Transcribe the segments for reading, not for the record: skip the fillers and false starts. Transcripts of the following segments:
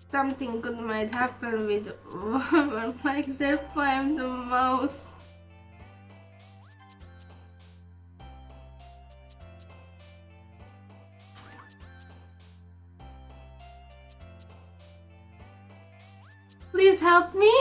something good might happen with whoever makes their poem the most. Please help me.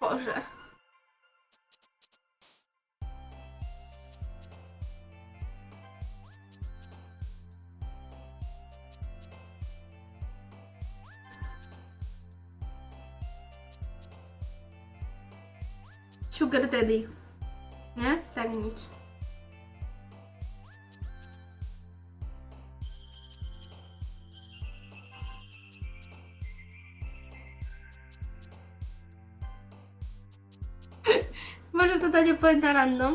Bože. Sugar daddy. Nie? Tak nič. Môžem to dať úplne na random.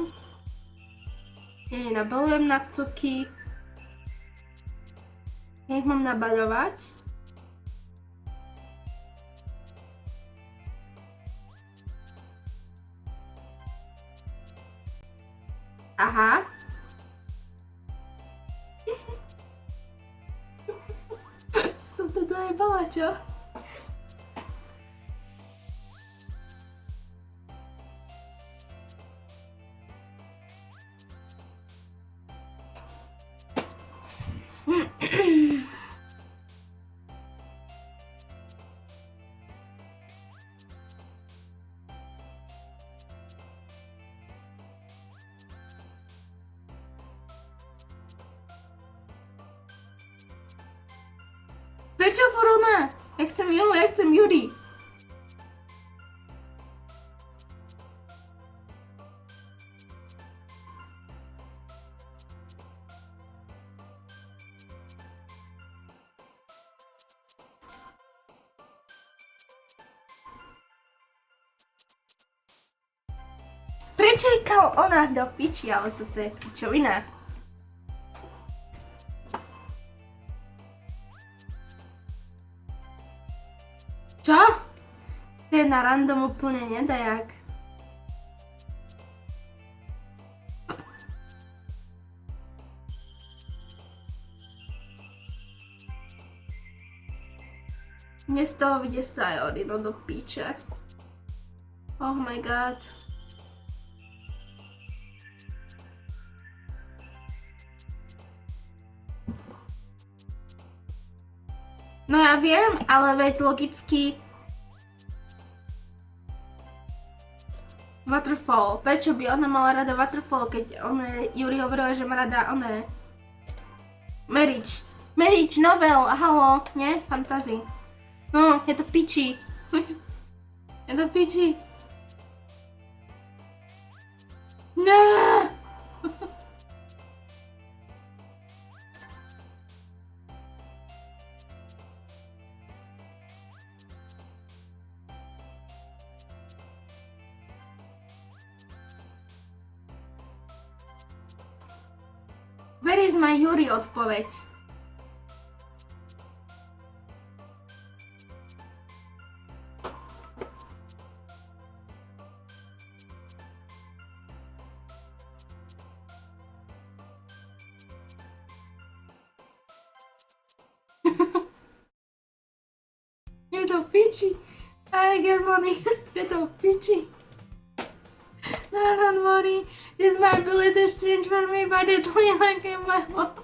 Ja nabalujem na cuky. Ja ich mám nabaľovať. Aha. Som to dojebala, čo? Prečo furt ona? Ja chcem ju, ja chcem Yuri. Prečo ikal ona do piči, ale toto je pičovina. Čo? To je na random úplne nedajak. Mne z toho vyjde Sayori, no do piče. Oh my god. No ja viem, ale veď logicky Waterfall. Prečo by ona mala rada Waterfall, keď Yuri hovorila, že má rada Marriage. Marriage, novel, halo, nie? Fantasy. No, je to piči. Je to piči. No! Where is my Yuri odpoveď? Je to piči. I get money. Je to piči. No, don't worry. This might be a little strange for me, but it's like in my mouth.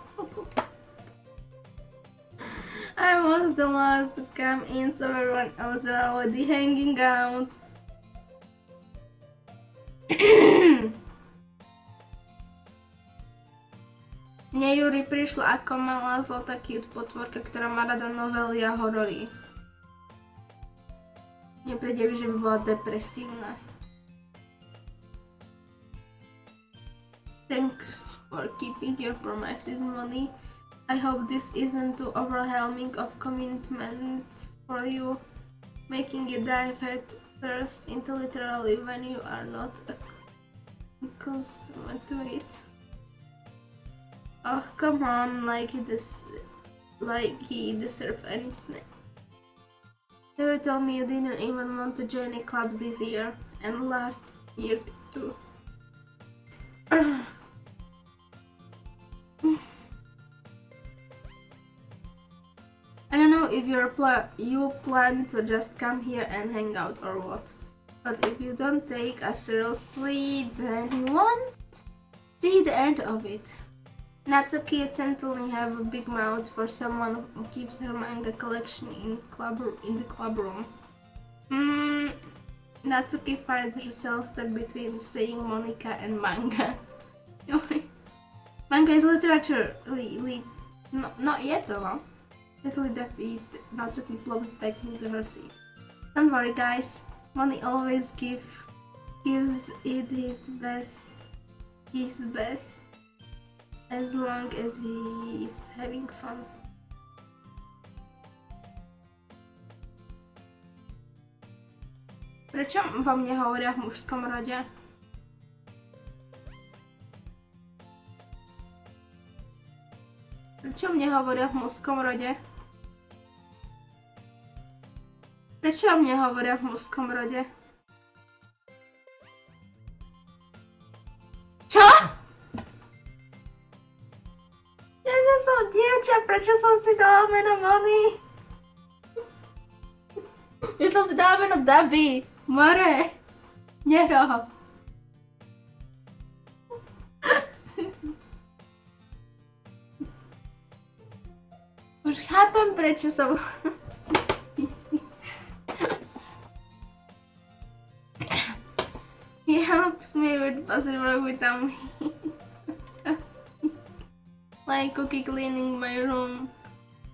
I was the last to come in, so everyone else are already hanging out. Mne Yuri prišla ako malá zlatá cute potvorka, ktorá má rada novely a horory. Nepríde mi, že by bola depresívna. Thanks for keeping your promises, Molly. I hope this isn't too overwhelming of commitment for you, making you dive first into literally when you are not accustomed to it. Oh, come on, like he deserves anything. You told me you didn't even want to join any clubs this year, and last year too. I don't know if you plan to just come here and hang out or what, but if you don't take us seriously, then you won't see the end of it. Natsuki certainly have a big mouth for someone who keeps her manga collection in the club room. Natsuki finds herself stuck between saying Monica and manga. Manga is literature. Not yet though. Little defeat, Natsuki plops back into her seat. Don't worry guys, Moni always gives it his best, as long as he is having fun. Prečo vo mne hovoria v mužskom rode? Prečo mne hovoria v mužskom rode? Prečo mne hovoria v mužskom rode? Čo? Ja že som dievča, prečo som si dala meno Moni? Ja som si dala meno Dabi, more, Nero. Už chápem, prečo som... He helps me with possible without me. Like cookie cleaning my room.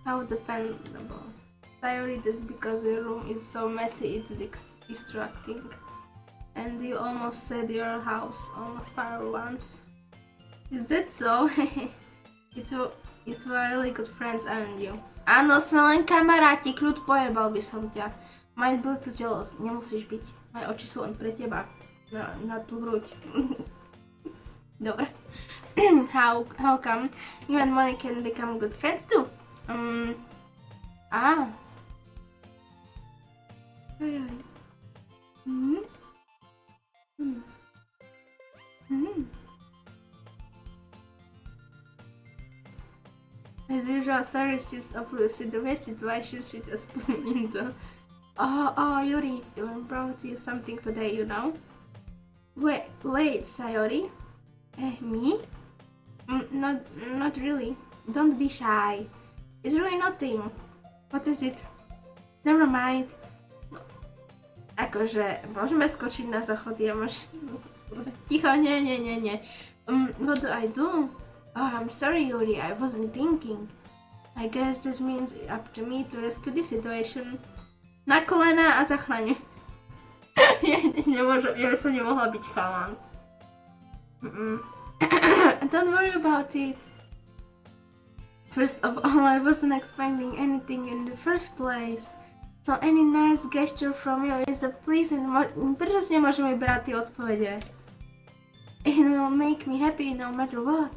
How dependable. Sorry, that's because your room is so messy it's distracting. And you almost set your house on fire once. Is that so? It were really good friends, aren't you? Áno, sme len kamaráti, kľud, pojebal by som ťa. Might be too jealous, nemusíš byť. Moje oči sú len pre teba. Na tú hruď. Dobre. How come you and Molly can become good friends too? As usual, sorry receives obviously the best situation she just put me into. Oh, Yuri, I brought you something today, you know? Wait, Sayori? Me? Not really. Don't be shy. It's really nothing. What is it? Never mind. Akože, môžeme skočiť na záchod, ja máš... Ticho, nie. What do I do? Oh, I'm sorry, Yuri, I wasn't thinking. I guess this means up to me to rescue the situation. Na kolena a zachraň. Ja som nemohla byť chalán. Don't worry about it. First of all, I wasn't expecting anything in the first place. So any nice gesture from you is a pleasing... Prečo si nemôžem vybrať tie odpovede? It will make me happy no matter what.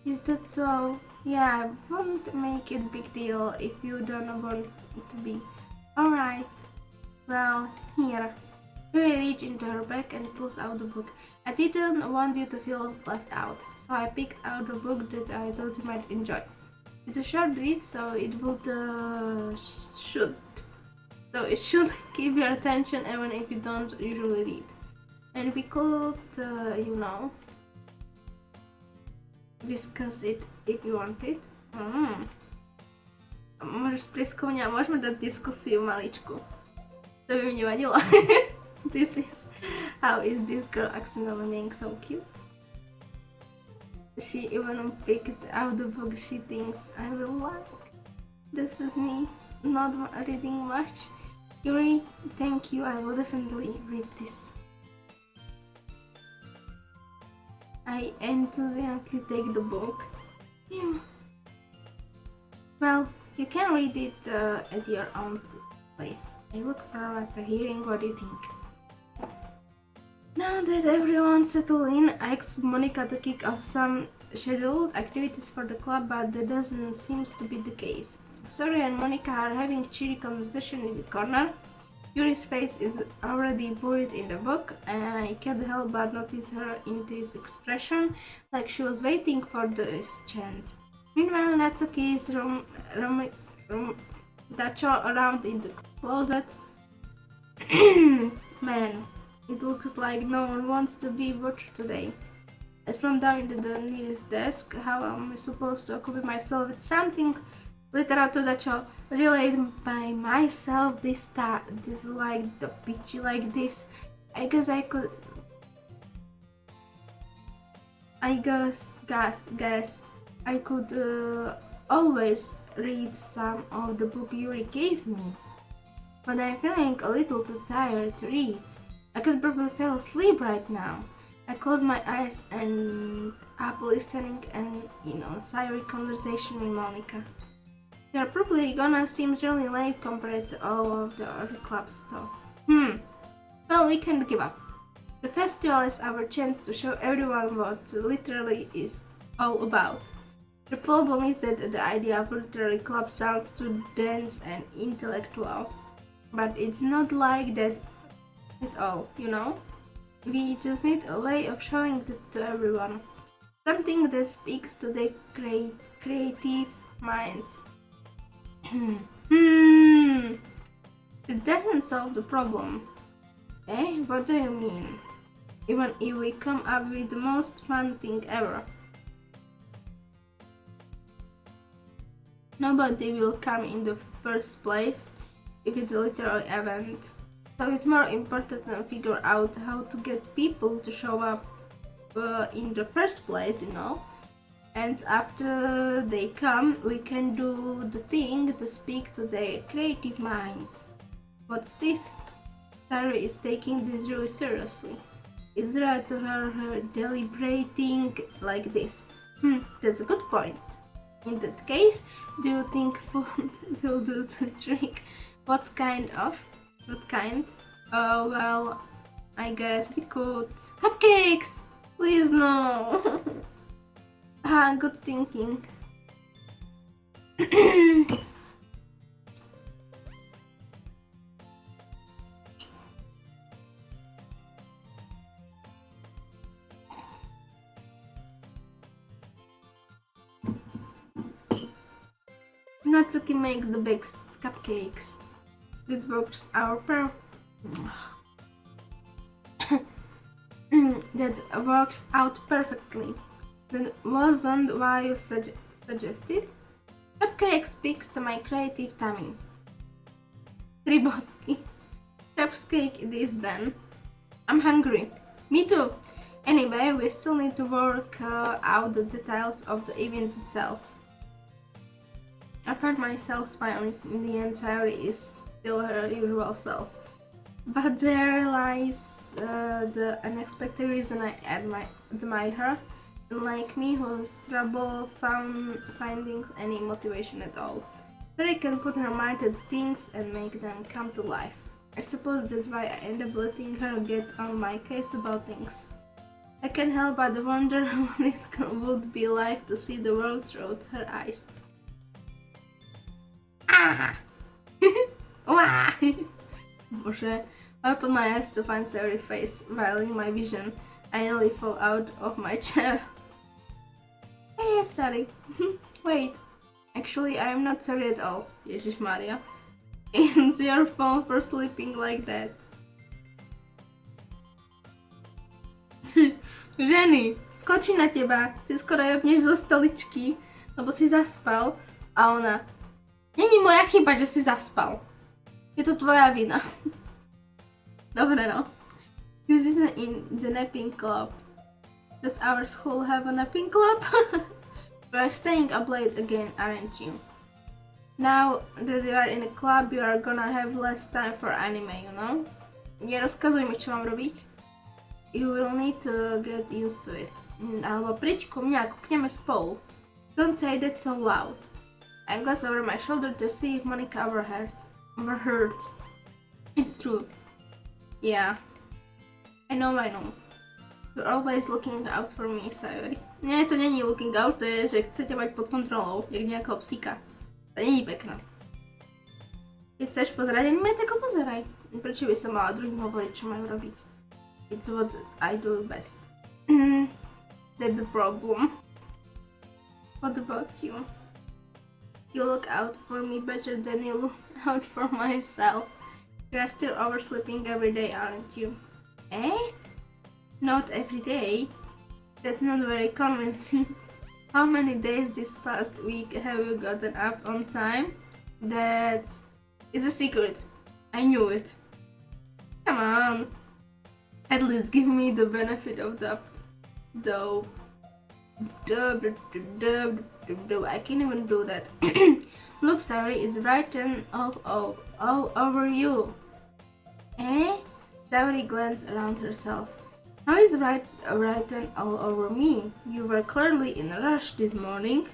Is that so? Yeah, I won't make it a big deal if you don't want it to be. Alright. Well, here. Yuri reaches into her bag and pulls out the book. I didn't want you to feel left out, so I picked out a book that I thought you might enjoy. It's a short read, so it should keep your attention even if you don't usually read. And we could, discuss it if you want it. Môžeš prieskovňa, môžeme dať diskusiu maličku. To by mi nevadilo. How is this girl accidentally being so cute? She even picked out the book she thinks I will like. This was me, not reading much. Yuri, thank you, I will definitely read this. I enthusiastically take the book. Yeah. Well, you can read it at your own place. I look forward to hearing what you think. Now that everyone's settled in, I expect Monica to kick off some scheduled activities for the club, but that doesn't seem to be the case. Sorry and Monica are having cheery conversation in the corner. Yuri's face is already buried in the book, and I can't help but notice her intense expression, like she was waiting for this chance. Meanwhile, Natsuki is dacho around in the closet. Man, it looks like no one wants to be watched today. I slam down into the nearest desk. How am I supposed to occupy myself with something literature that shall relate by myself this like the pitchy like this? I guess I could always read some of the book Yuri gave me, but I'm feeling a little too tired to read. I could probably fall asleep right now. I close my eyes and up listening and silent conversation with Monica. You're probably gonna seem really late compared to all of the other club stuff. Well, we can't give up. The festival is our chance to show everyone what literally is all about. The problem is that the idea of literary club sounds too dense and intellectual. But it's not like that at all, We just need a way of showing it to everyone. Something that speaks to their creative minds. It doesn't solve the problem. Eh? What do you mean? Even if we come up with the most fun thing ever. Nobody will come in the first place if it's a literal event. So it's more important to figure out how to get people to show up in the first place, And after they come, we can do the thing to speak to their creative minds. What's this? Sari is taking this really seriously. It's rare to hear her deliberating like this. That's a good point. In that case, do you think food will do the trick? What kind? Oh, well, I guess we could. Cupcakes! Please no! Good thinking. Natsuki makes the best cupcakes. It works out that works out perfectly. That wasn't why you suggested. Cupcake speaks to my creative tummy. Tribotki. Cupcake it is then. I'm hungry. Me too. Anyway, we still need to work out the details of the event itself. I found myself smiling. In the end, Sayori is still her usual self. But there lies the unexpected reason I admire her, unlike me who's trouble finding any motivation at all. Sari can put her mind to things and make them come to life. I suppose that's why I end up letting her get on my case about things. I can't help but wonder what it would be like to see the world through her eyes. Bože, I open my eyes to find Sayori's face, while in my vision, I nearly fall out of my chair. Hey, sorry. Wait, actually, I am not sorry at all. Ježišmaria. It's your fault for sleeping like that. Ženy, skočí na teba, ty skoro jebneš zo stoličky, lebo si zaspal a ona... Není moja chyba, že si zaspal. Je to tvoja vina. Dobre no. This isn't in the napping club. Does our school have a napping club? We're staying up late again, aren't you? Now that you are in a club, you are gonna have less time for anime, Nerozkazuj mi, čo mám robiť. You will need to get used to it. Alebo príď ku mňa, kúkneme spolu. Don't say that so loud. I glanced over my shoulder to see if Monica overheard. It's true. Yeah. I know. You're always looking out for me, Sayori. Nie, to není looking out, to je, že chcete mať pod kontrolou, jak nejakého psíka. To není pekné. Keď chceš pozerať anime, tak ho pozeraj. Prečo by som mala druhým hovoriť, čo majú robiť? It's what I do best. That's the problem. What about you? You look out for me better than you look out for myself. You are still oversleeping every day, aren't you? Eh? Not every day. That's not very convincing. How many days this past week have you gotten up on time? It's a secret. I knew it. Come on. At least give me the benefit of the doubt. I can't even do that. Look, Sari, it's written all over you. Eh? Sari glanced around herself. How is written all over me? You were clearly in a rush this morning.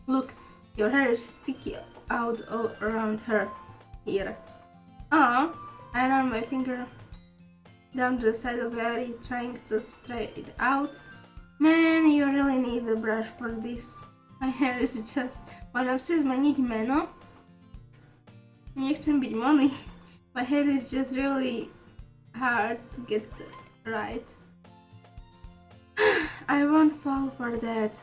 Look, your hair is sticky out all around her. Here. I ran my finger down the side of Yari, trying to straighten it out. Man, you really need a brush for this. My hair is just... Môžem si zmeniť meno? Nechcem byť Moni. My hair is just really hard to get right. I won't fall for that.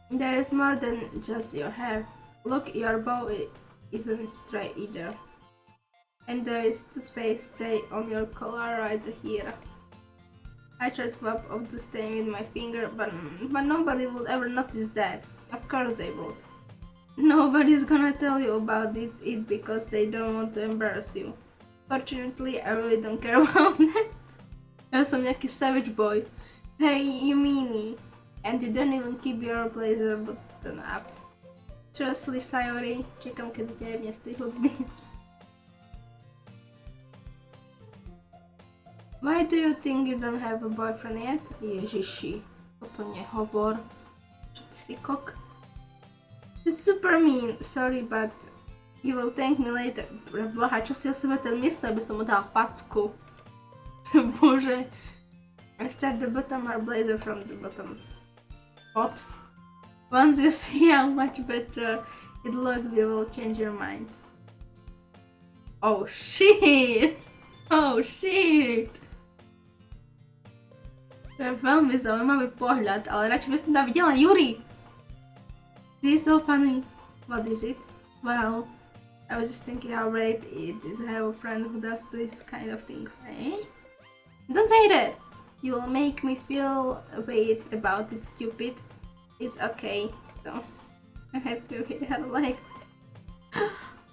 There is more than just your hair. Look, your bow isn't straight either. And there is toothpaste stain on your collar right here. I tried to wipe off the stain with my finger, but nobody will ever notice that. Of course they would. Nobody's gonna tell you about it because they don't want to embarrass you. Fortunately, I really don't care about that. Ja som nejaký savage boy. Hey, you meanie. And you don't even keep your blazer button up. Seriously, Sayori, čekám, kedy ťa jebne z tej hudby. Why do you think you don't have a boyfriend yet? Ježiši, toto nehovor. Ty si kok. It's super mean, sorry, but you will thank me later. Boha, čo si o sebe ten myslí, aby som mu dal facku. Bože. I start the bottom or blazer from the bottom. What? Once you see how much better it looks, you will change your mind. Oh shit! Oh shit! To je veľmi zaujímavý pohľad, ale radšej by som tam videla Yuri. This is so funny. What is it? Well, I was just thinking how great it is to have a friend who does these kind of things, eh? Don't say that! You will make me feel weird about it, stupid. It's okay, so I have to be like,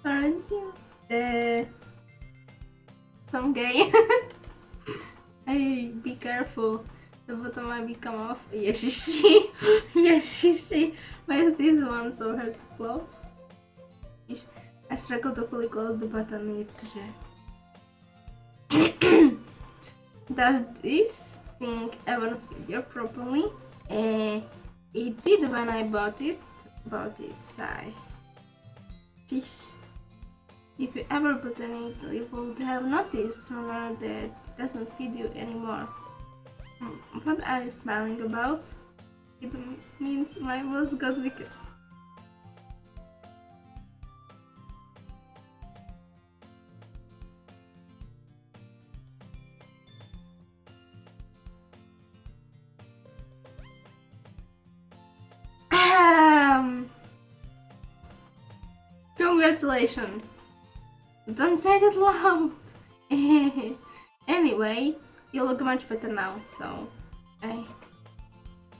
aren't you? Some gay. Hey, be careful. The bottom might become off. Ježiši. Ježiši. Why is this one so hard to close? I struggle to fully close the button with the dress. Does this thing even figure properly? It did when I bought it. Sigh. Jeez. If you ever button it, you would have noticed sooner that it doesn't fit you anymore. What are you smiling about? It means my boss got wicked. Congratulations! Don't say that loud! Anyway, you look much better now, so...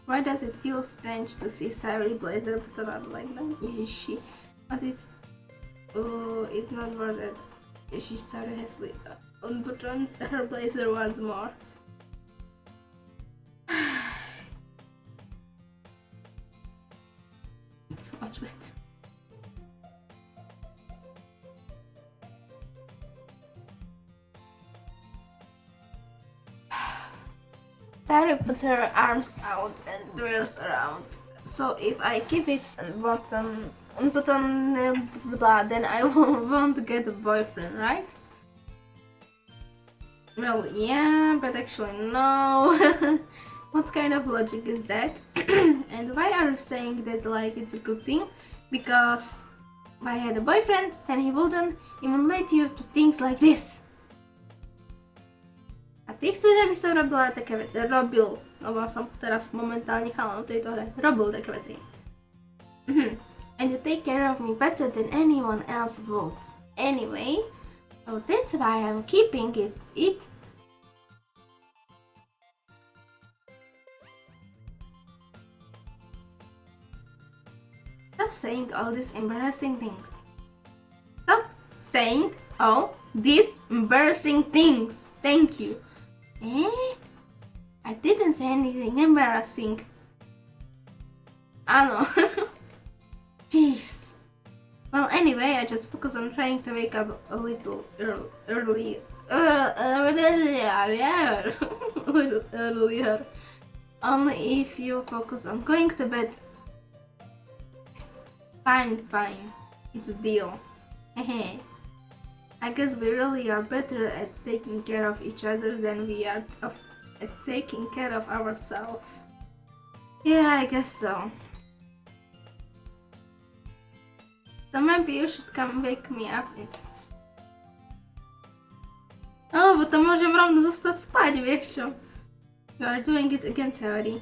Why does it feel strange to see Sayori blazer put up like that? Yeeshi. But it's... Oh, it's not worth it. Yeeshi seriously unbuttons her blazer once more. It's much better. Sayori puts her arms out and twirls around. So if I keep it and button blah, then I won't get a boyfriend, right? Well, yeah, but actually no. What kind of logic is that? And why are you saying that like it's a good thing? Because I had a boyfriend and he wouldn't even let you do things like this. A ty chceš, aby som robila také veci? Robil, lebo som teraz momentálne chalan v tejto hre. Robil také veci. And you take care of me better than anyone else would. Anyway, so that's why I'm keeping it. Stop saying all these embarrassing things. Stop saying all these embarrassing things. Thank you. I didn't say anything embarrassing. I know. Jeez. Well, anyway, I just focus on trying to wake up a little earlier. Only if you focus on going to bed. Fine. It's a deal. I guess we really are better at taking care of each other than we are at taking care of ourselves. Yeah, I guess so. So maybe you should come wake me up. Alebo to môžem rovno zostať spať, vieš čo? You are doing it again, Saori.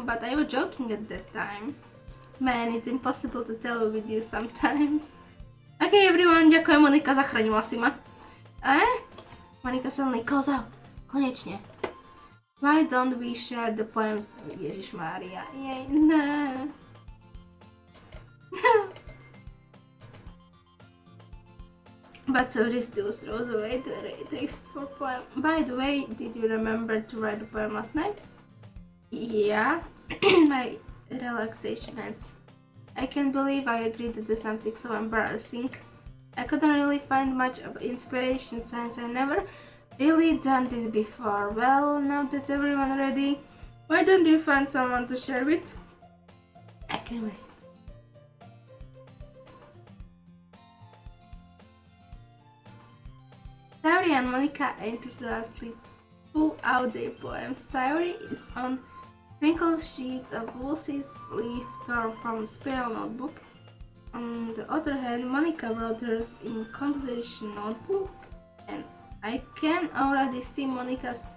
But I was joking at that time. Man, it's impossible to tell with you sometimes. Okay, everyone, ďakujem, Monika, zachránila si ma. Monika suddenly calls out. Konečne. Why don't we share the poems? Ježišmária. Jej, no. But Saori still throws away the text for poem. By the way, did you remember to write the poem last night? Yeah. My relaxation ends. I can't believe I agreed to do something so embarrassing. I couldn't really find much of inspiration since I've never really done this before. Well, now that everyone ready, why don't you find someone to share with? I can't wait. Saori and Monika enthusiastically pull out their poems. Saori is on wrinkled sheets of Lucy's leaf torn from a spiral notebook. On the other hand, Monica wrote hers in composition notebook, and I can already see Monica's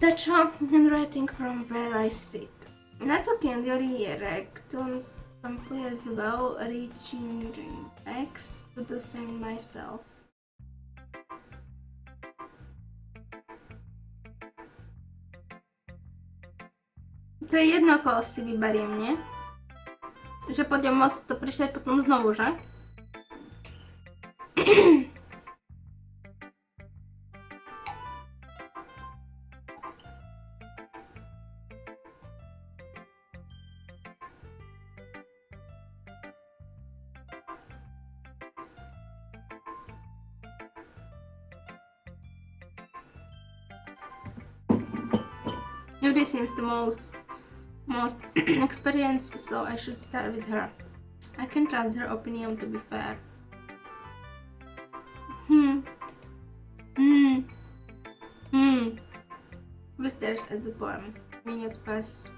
Dutch handwriting from where I sit. Natsuki and Yori react simply as well, reaching X to the same myself. To je jedno, koho si vyberiem, nie? Že pôjdem môcť to prečítať potom znovu, že? Yuri seems the most experienced, so I should start with her. I can trust her opinion to be fair. Who stares at the poem? Minutes passes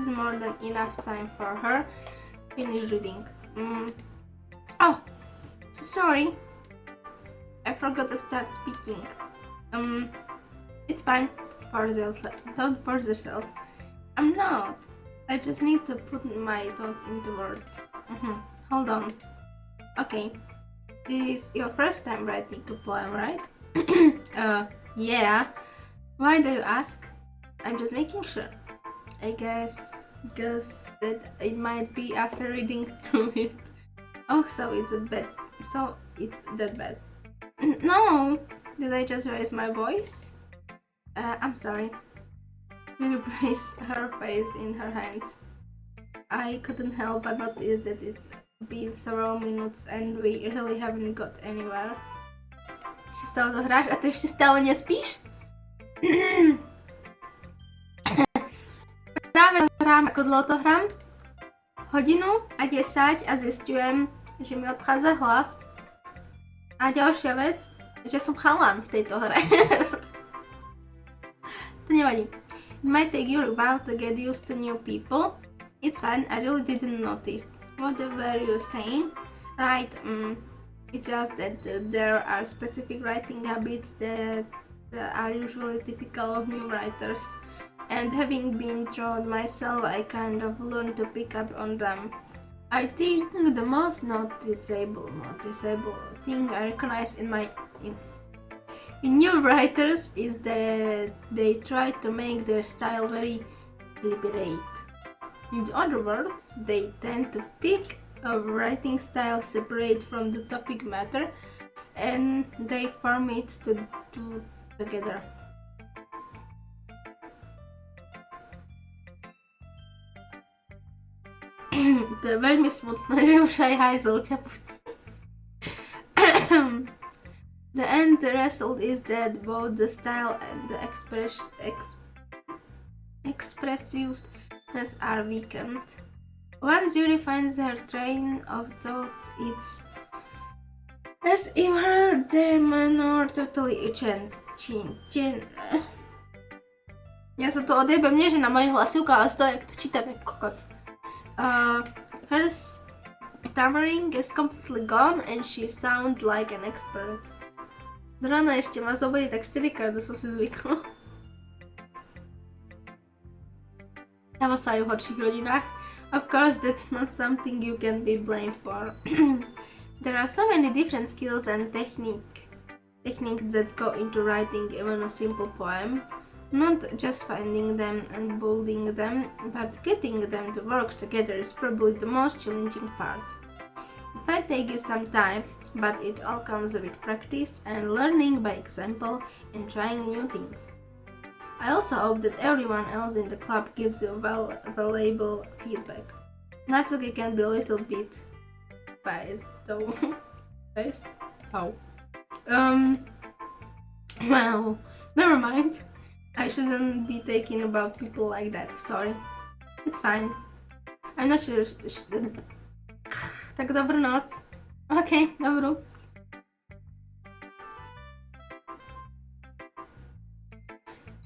more than enough time for her to finish reading. Oh, sorry. I forgot to start speaking. It's fine. Don't force yourself. I'm not. I just need to put my thoughts into words. Hold on. Okay. This is your first time writing a poem, right? Yeah. Why do you ask? I'm just making sure. I guess that it might be after reading through it. Oh, so it's that bad. No. Did I just raise my voice? I'm sorry. She braced her face in her hands. I couldn't help but notice that it's been several minutes and we really haven't got anywhere. Ešte stále to hráš a ty ešte stále nespíš? Práve hrám, ako dlho to hrám? 1:10 a zistujem, že mi odchádza hlas. A ďalšia vec, Že som chalan v tejto hre. To nevadí. It might take you a while to get used to new people. It's fine, I really didn't notice. What were you saying? Right, it's just that there are specific writing habits that are usually typical of new writers. And having been through myself, I kind of learned to pick up on them. I think the most noticeable thing I recognize in new writers is that they try to make their style very deliberate. In other words, they tend to pick a writing style separate from the topic matter and they form it to do together. To je veľmi smutné, že už aj hajzel ťa putí. The end result is that both the style and the expressiveness are weakened. Once Yuri finds her train of thoughts, it's as if her demon or totally changed. Ja sa to odjebem, nie že na mojich hlasivkách, ale stojí, jak to čítame, kokot. Her stammering is completely gone and she sounds like an expert. Do rána ešte ma zobudí tak 4-krát, som si zvykla. Stáva sa aj v horších rodinách. Of course, that's not something you can be blamed for. There are so many different skills and techniques that go into writing even a simple poem. Not just finding them and building them, but getting them to work together is probably the most challenging part. It might take you some time, but it all comes with practice and learning by example and trying new things. I also hope that everyone else in the club gives you valuable feedback. Natsuki can be a little bit biased though. Biased? Oh. Well, never mind. I shouldn't be thinking about people like that, sorry. It's fine. I'm not sure... Tak dobrú noc. Ok, dobrú.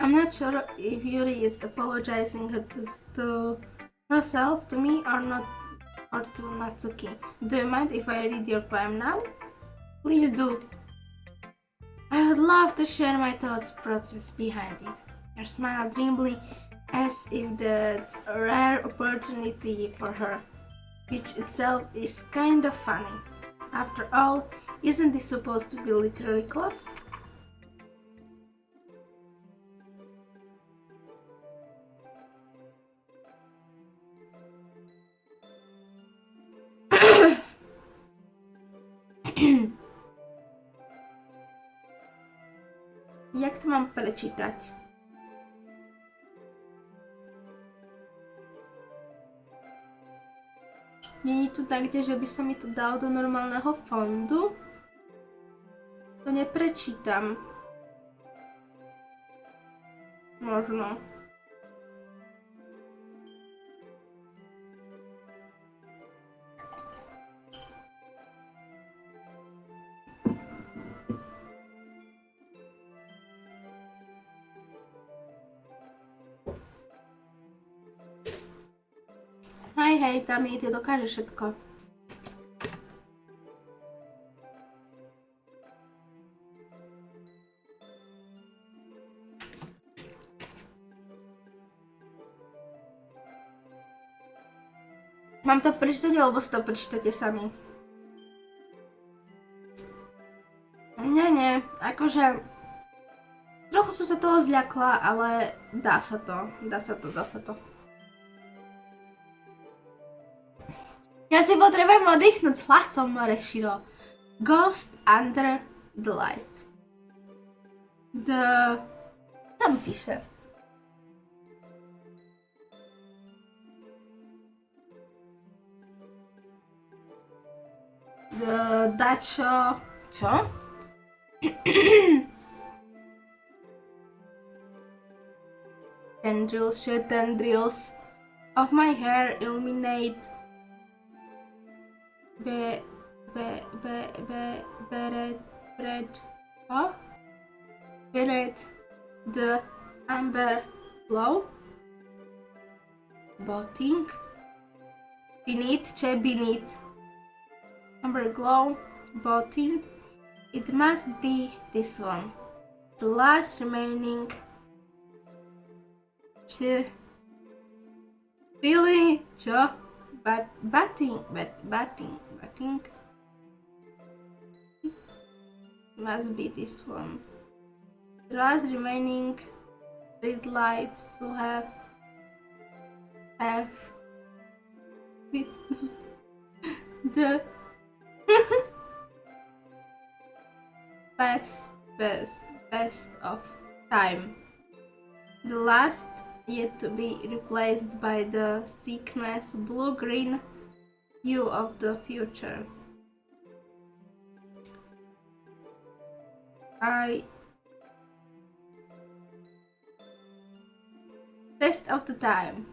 I'm not sure if Yuri is apologizing to herself, to me, or not, or to Natsuki. Do you mind if I read your poem now? Please do. I would love to share my thoughts process behind it. Her smile dreamily, as if that's a rare opportunity for her, which itself is kind of funny. After all, isn't this supposed to be a literary club? Jak to mám prečítať? Není tu tak, že by sa mi to dal do normálneho fondu? To neprečítam. Možno. Hej, Tami, ty dokážeš všetko. Mám to prečítať, alebo si to prečítate sami? Nie, akože... Trochu som sa toho zľakla, ale dá sa to. Ja si potrebujem oddychnúť s hlasom, Moreširo. Ghost under the light. Tam píše. Dačo... Čo? Tendrils of my hair illuminate bread Oh, beneath the amber glow. Boating. Beneath, beneath. Amber glow. Boating. It must be this one. The last remaining. Really? But batting. Must be this one. The last remaining red lights to have with the best of time. The last yet to be replaced by the sickness blue-green hue of the future. Test of the time.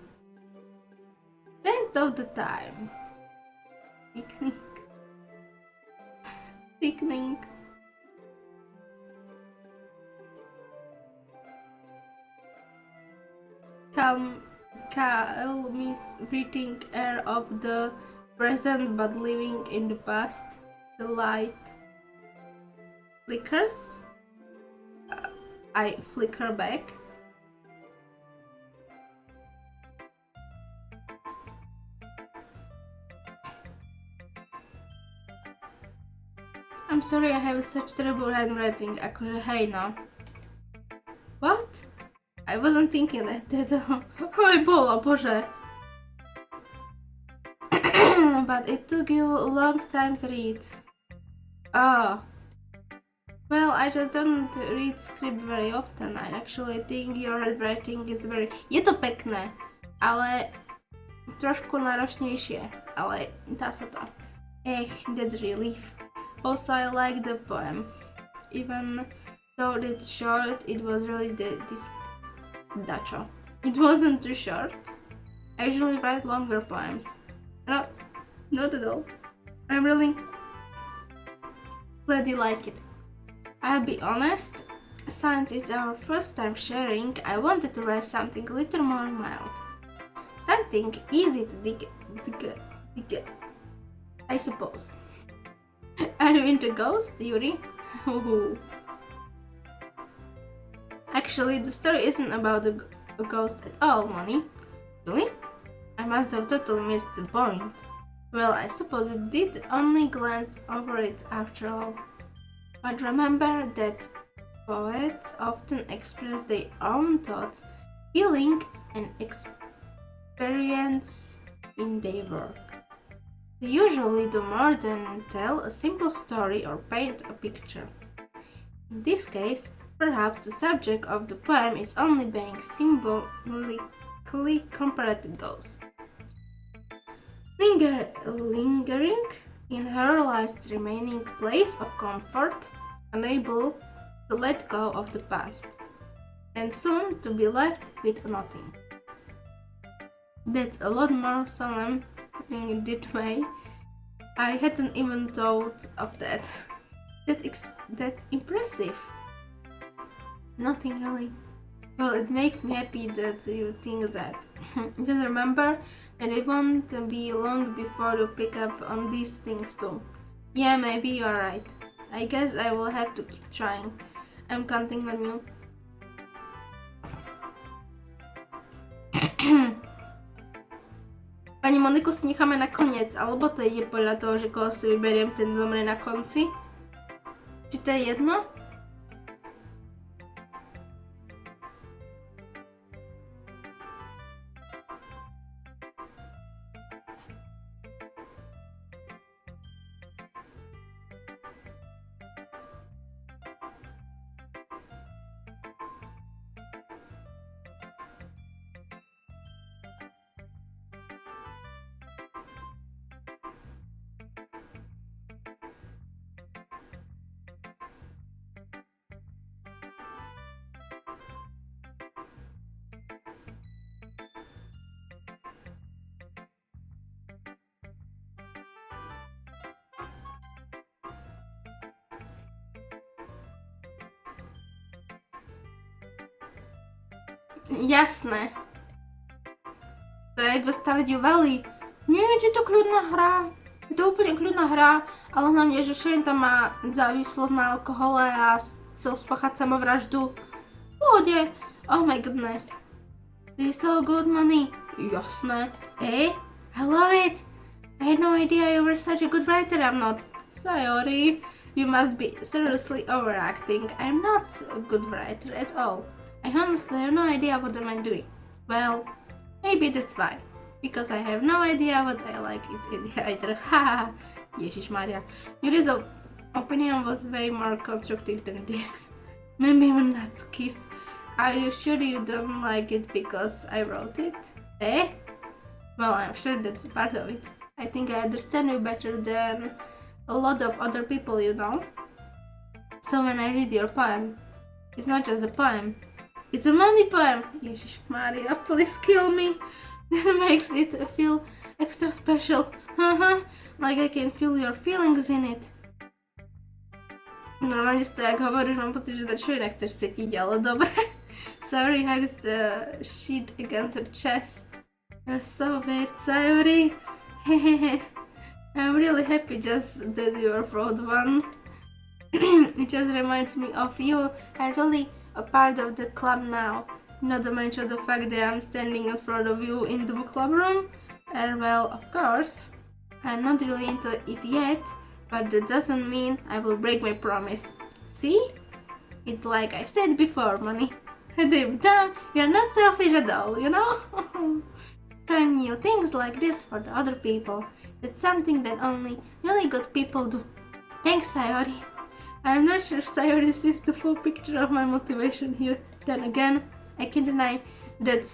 Thickening. Calm, breathing air of the present but living in the past. The light flickers. I flicker back. I'm sorry, I have such terrible handwriting. Akože hej no. What? I wasn't thinking that. Oj bolo, bože. But it took you a long time to read. Oh. Well, I just don't read script very often. I actually think your handwriting is very... Je to pekné, ale trošku náročnejšie, ale dá sa to. That's relief. Also, I like the poem. Even though it's short, it was really It wasn't too short. I usually write longer poems. No, not at all. I'm really glad you like it. I'll be honest, since it's our first time sharing, I wanted to write something a little more mild. Something easy to dig I suppose. Are you into ghosts, Yuri? Actually, the story isn't about a ghost at all, Moni. Really? I must have totally missed the point. Well, I suppose you did only glance over it after all. But remember that poets often express their own thoughts, feeling, and experience in their work. They usually do more than tell a simple story or paint a picture. In this case, perhaps the subject of the poem is only being symbolically compared to ghosts. Lingering in her last remaining place of comfort, unable to let go of the past, and soon to be left with nothing. That's a lot more solemn putting it that way. I hadn't even thought of that. That's impressive. Nothing really. Well, it makes me happy that you think that. Just remember that it won't be long before you pick up on these things too. Yeah, maybe you are right. I guess I will have to keep trying. I'm counting on you. Pani Moniku si necháme na koniec, alebo to ide podľa toho, že koho si vyberiem, ten zomre na konci? Či to je jedno? Jasné. To je do Stardew Valley. Nie, je to kľudná hra. Je to úplne kľudná hra, ale hlavne, že Shane tam má závislosť na alkohole a chcel spáchať samovraždu. Pohode. Oh my goodness. This is so good, money. Jasné. I love it. I had no idea you were such a good writer. I'm not. Sorry. You must be seriously overacting. I'm not a good writer at all. I honestly have no idea what am I doing. Well, maybe that's why. Because I have no idea what I like it either. Haha. Ježišmaria. Yuri's opinion was way more constructive than this. Maybe even Natsuki's. Are you sure you don't like it because I wrote it? Well, I'm sure that's part of it. I think I understand you better than a lot of other people, you know? So when I read your poem, it's not just a poem. It's a money poem. Ježišmaria, please kill me. That makes it feel extra special. Like I can feel your feelings in it. Normálne si to, jak hovoríš, mám pocit, že to čo inak chceš cítiť, ale dobre. Sayuri hugs the sheet against her chest. You're so weird, Sayuri. I'm really happy just that you're proud one. It just reminds me of you. I'm really a part of the club now. Not to mention the fact that I'm standing in front of you in the book club room. Well, of course, I'm not really into it yet, but that doesn't mean I will break my promise. See? It's like I said before, money. Deep down, you're not selfish at all, you know? Trying new things like this for the other people. It's something that only really good people do. Thanks, Sayori. I'm not sure Sayori sees the full picture of my motivation here. Then again, I can't deny that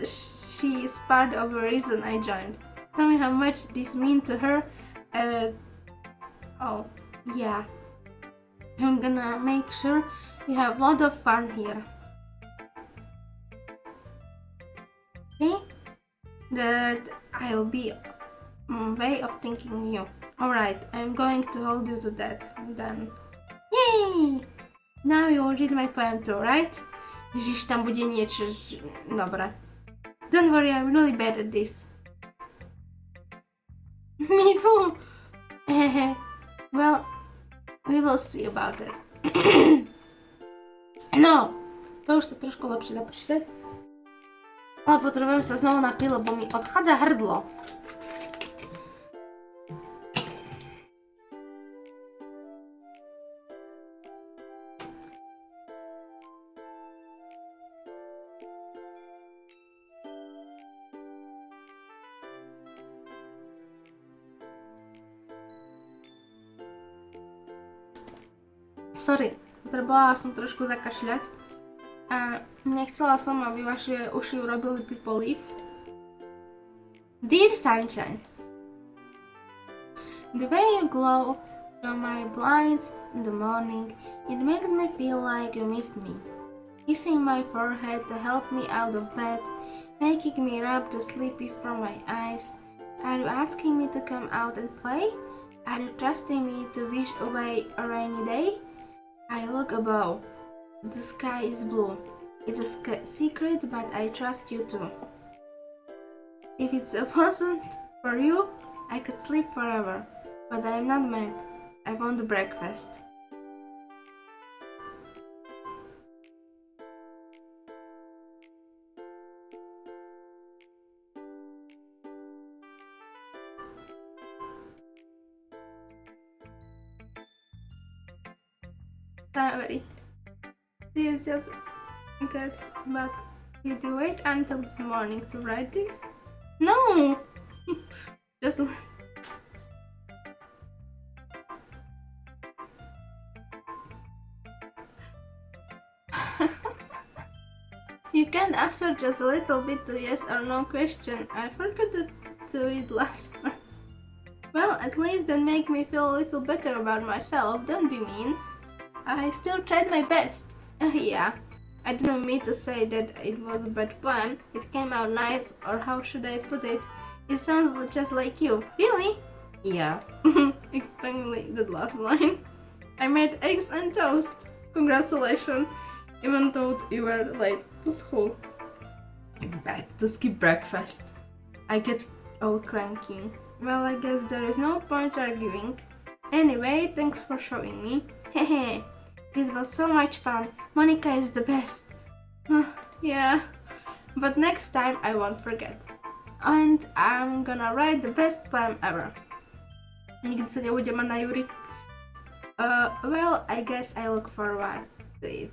she is part of the reason I joined. Tell me how much this means to her. Oh, yeah. I'm gonna make sure you have a lot of fun here. Okay? That I'll be way of thinking you. Alright, I'm going to hold you to that. Then. Yay! Now you will read my poem too, right? Ježiš, tam bude niečo. Dobre. Don't worry, I'm really bad at this. Me too. Well, we will see about it. No, to už sa trošku lepšie dá prečítať. Ale potrebujem sa znovu napiť, lebo mi odchádza hrdlo. Sorry, potrebovala som trošku zakašľať a nechcela som, aby vaše uši urobili people leaf. Dear Sunshine, the way you glow from my blinds in the morning, it makes me feel like you missed me. Kissing my forehead to help me out of bed, making me rub the sleepy from my eyes. Are you asking me to come out and play? Are you trusting me to wish away a rainy day? I look above. The sky is blue. It's a secret, but I trust you too. If it wasn't for you, I could sleep forever. But I'm not mad. I want the breakfast. Sorry. This is just a guess, but did you wait until this morning to write this? No! Just you can answer just a little bit to yes or no question. I forgot to do it last time. Well, at least that make me feel a little better about myself. Don't be mean. I still tried my best. Yeah, I didn't mean to say that it was a bad poem. It came out nice, or how should I put it? It sounds just like you. Really? Yeah. Especially the last line. I made eggs and toast. Congratulations, even though you were late to school. It's bad to skip breakfast. I get all cranky. Well, I guess there is no point arguing. Anyway, thanks for showing me. Hehe, this was so much fun. Monica is the best. Yeah, but next time I won't forget. And I'm gonna write the best poem ever. Nikdy sa nebudem mať na Juri. Well, I guess I look forward to it.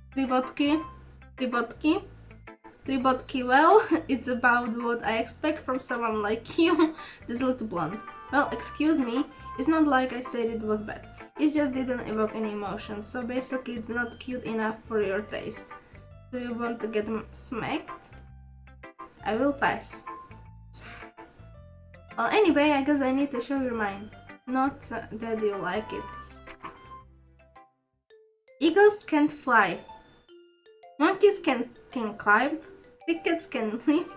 Tri bodky, well, it's about what I expect from someone like you. This little blonde. Well, excuse me, it's not like I said it was bad. It just didn't evoke any emotion, so basically it's not cute enough for your taste. Do you want to get smacked? I will pass. Well, anyway, I guess I need to show you mine. Not that you like it. Eagles can't fly. Monkeys can climb. Crickets can leap.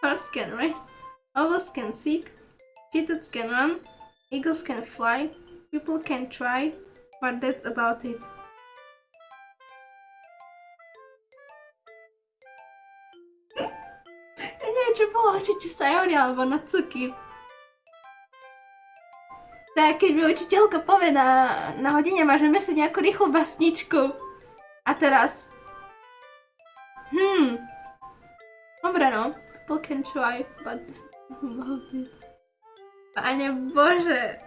Horse can race. Owls can seek. Cheetahs can run. Eagles can fly. People can try. But that's about it. Ja neviem, čo bolo, či Sayori alebo Natsuki. Tak keď mi učiteľka povie na hodine, máš vymyslieť nejakú rýchlu básničku. A teraz... Dobre no, people can try, but about it. Pane Bože.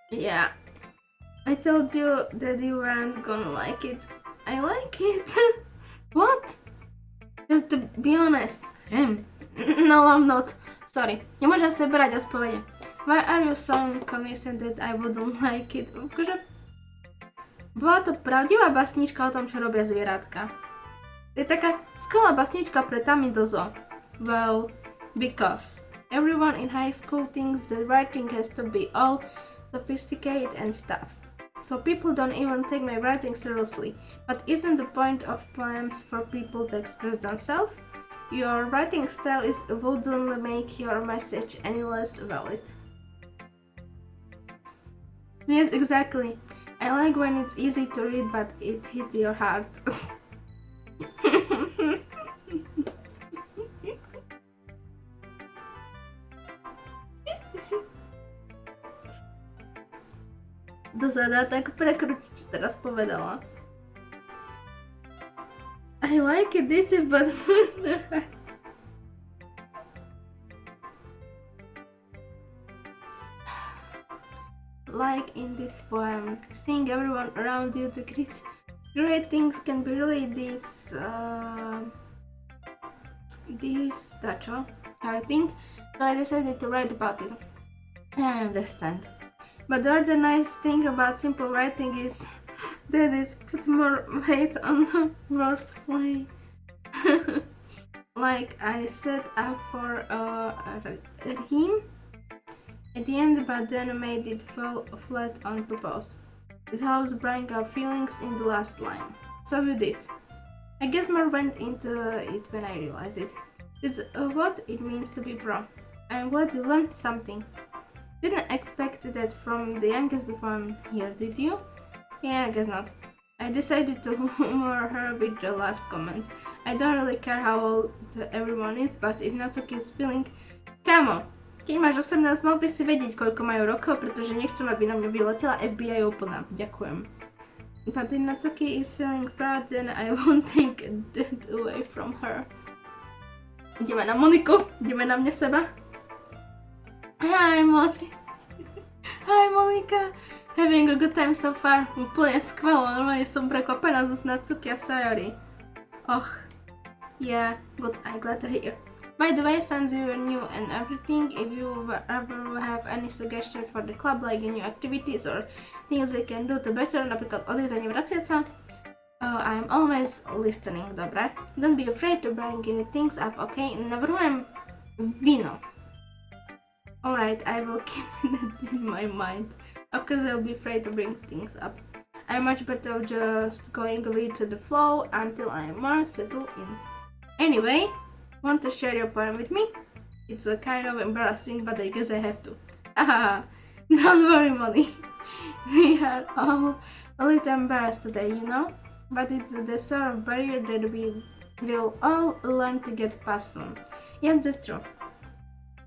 Yeah. I told you that you weren't gonna like it. I like it. What? Just to be honest. No, I'm not. Sorry. Nemôžem sa brať odpovede. Why are you so convinced that I wouldn't like it? Akože... Bola to pravdivá básnička o tom, čo robia zvieratka. To je taká skvelá básnička pre Tami do zoo. Well, because everyone in high school thinks that writing has to be all sophisticated and stuff. So people don't even take my writing seriously. But isn't the point of poems for people to express themselves? Your writing style wouldn't make your message any less valid. Yes, exactly. I like when it's easy to read, but it hits your heart. To sa dá tak prekrútiť, čo teraz povedala. I like it this, but... Like in this poem, seeing everyone around you do great things can be really disheartening. So I decided to write about it. I understand. But the other nice thing about simple writing is that it's put more weight on the wordplay. Like I set up for a rhyme at the end, but then made it fall flat on purpose. It helps bring up feelings in the last line. So you did. I guess more went into it when I realized it. It's what it means to be pro. I'm glad you learned something. Didn't expect that from the youngest poem here, did you? Yeah, I guess not. I decided to humor her with the last comment. I don't really care how old everyone is, but if Natsuki is feeling... Kamo! Keď máš 18, mal by si vedieť, koľko majú rokov, pretože nechcem, aby na mňa vyletela FBI úplná. Ďakujem. But if Natsuki is feeling proud, then I won't take that away from her. Ideme na Moniku, ideme na mňa seba. Hi, Hi, Monika. Having a good time so far. Úplne skvelé, normálne som prekvapená zo Natsuki a Sayori. Yeah, good, I'm glad to hear. By the way, since you're new and everything, if you ever have any suggestion for the club, like new activities or things we can do to better, napríklad odísť a nevraciať sa, I'm always listening, dobre? Don't be afraid to bring things up, okay? Navrhujem víno. Alright, I will keep that in my mind. Of course, I'll be afraid to bring things up. I'm much better just going with the flow until I'm more settled in. Anyway, want to share your poem with me? It's a kind of embarrassing, but I guess I have to. Don't worry, Molly. We are all a little embarrassed today, you know? But it's the sort of barrier that we will all learn to get past soon. Yes, that's true.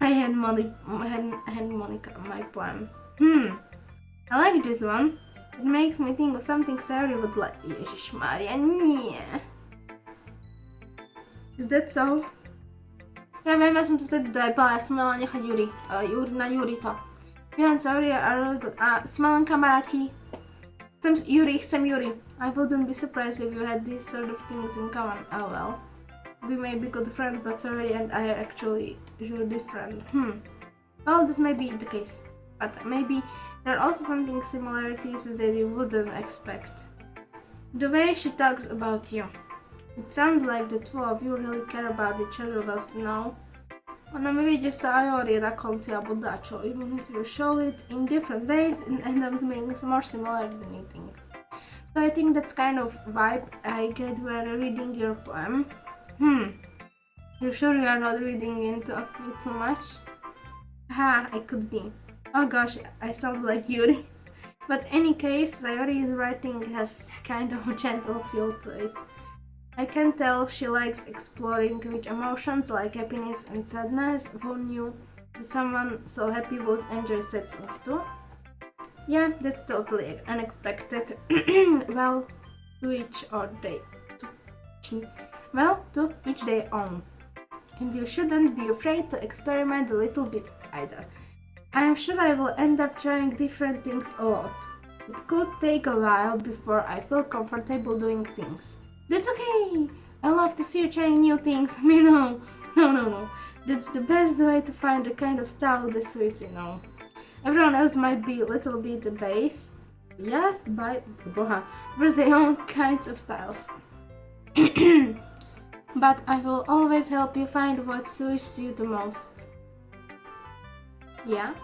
I had Monica, my poem. I like this one. It makes me think of something Sari would like. Ježišmária, nie. Is that so? Ja viem, ja som to vtedy dojebala, ja som mala nechať Juri to. You and Sari are really good. A sme len kamaráti. Chcem Juri. I wouldn't be surprised if you had these sort of things in common. Oh well. We may be good friends, but Sari and I are actually different. Well, this may be the case. But maybe there are also something similarities that you wouldn't expect. The way she talks about you. It sounds like the two of you really care about each other, well, no? Ona mi vidie sa aj hovorí na konci alebo dačo, even if you show it in different ways, it ends up being more similar than you think. So I think that's kind of vibe I get when reading your poem. You sure you are not reading into it too much? I could be. Oh gosh, I sound like Yuri. But any case, Sayori's writing has kind of a gentle feel to it. I can tell she likes exploring with emotions like happiness and sadness. Who knew that someone so happy would enjoy sad things too? Yeah, that's totally unexpected. Well, to each their own. And you shouldn't be afraid to experiment a little bit either. I'm sure I will end up trying different things a lot. It could take a while before I feel comfortable doing things. That's okay! I love to see you trying new things. Me no. That's the best way to find the kind of style that suits you, know. Everyone else might be a little bit the base. Yes, but there's their own kinds of styles. But I will always help you find what suits you the most. Yeah?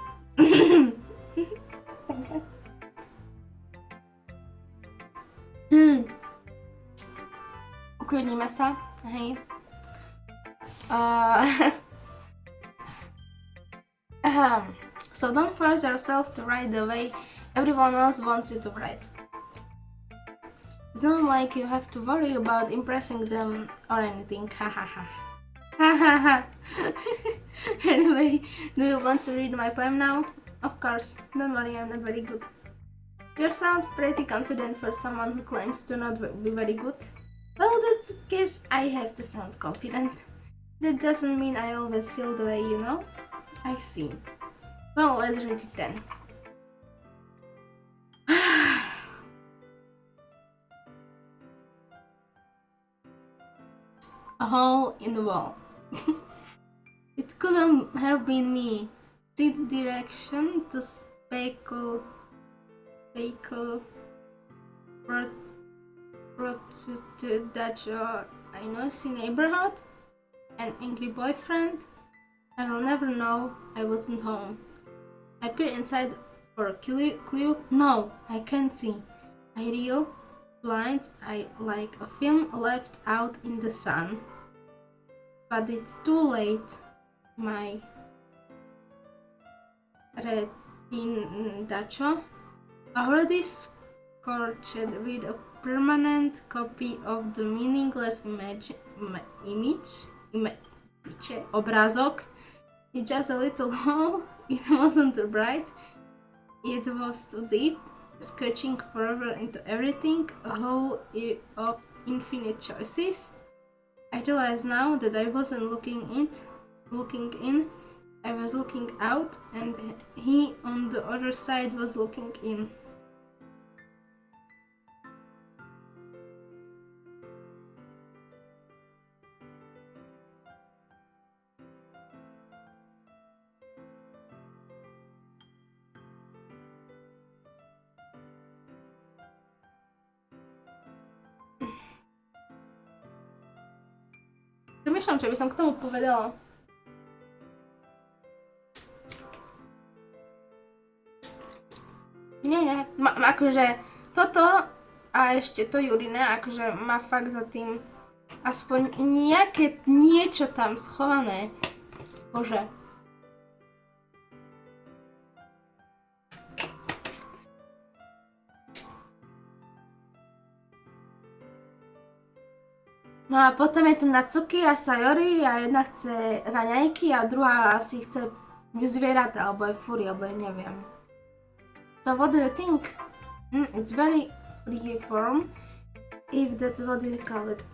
Ukľudníme sa, hej. So don't force yourself to write the way everyone else wants you to write. It's not like you have to worry about impressing them or anything. Anyway, do you want to read my poem now? Of course, don't worry, I'm not very good. You sound pretty confident for someone who claims to not be very good. Well, that's the case, I have to sound confident. That doesn't mean I always feel the way, you know? I see. Well, let's read it then. A hole in the wall. It couldn't have been me. See the direction to speckle that I noisy neighborhood, an angry boyfriend. I will never know I wasn't home. I peer inside for a clue. No, I can't see. I reel blind. I like a film left out in the sun. But it's too late. My retinacho already scorched with a permanent copy of the meaningless obrázok. It's just a little hole. It wasn't too bright. It was too deep, sketching forever into everything, a hole of infinite choices. I realize now that I wasn't looking in, I was looking out, and he on the other side was looking in. Premýšľam, čo by som k tomu povedala. Nie, akože toto a ešte to Jurine, akože má fakt za tým aspoň nejaké niečo tam schované. Bože. No a potom je tu Natsuki a Sayori a jedna chce raňajky a druhá asi chce zvieratá, alebo je fúry, alebo je neviem. So what do you think? It's very free form, if that's what you call it.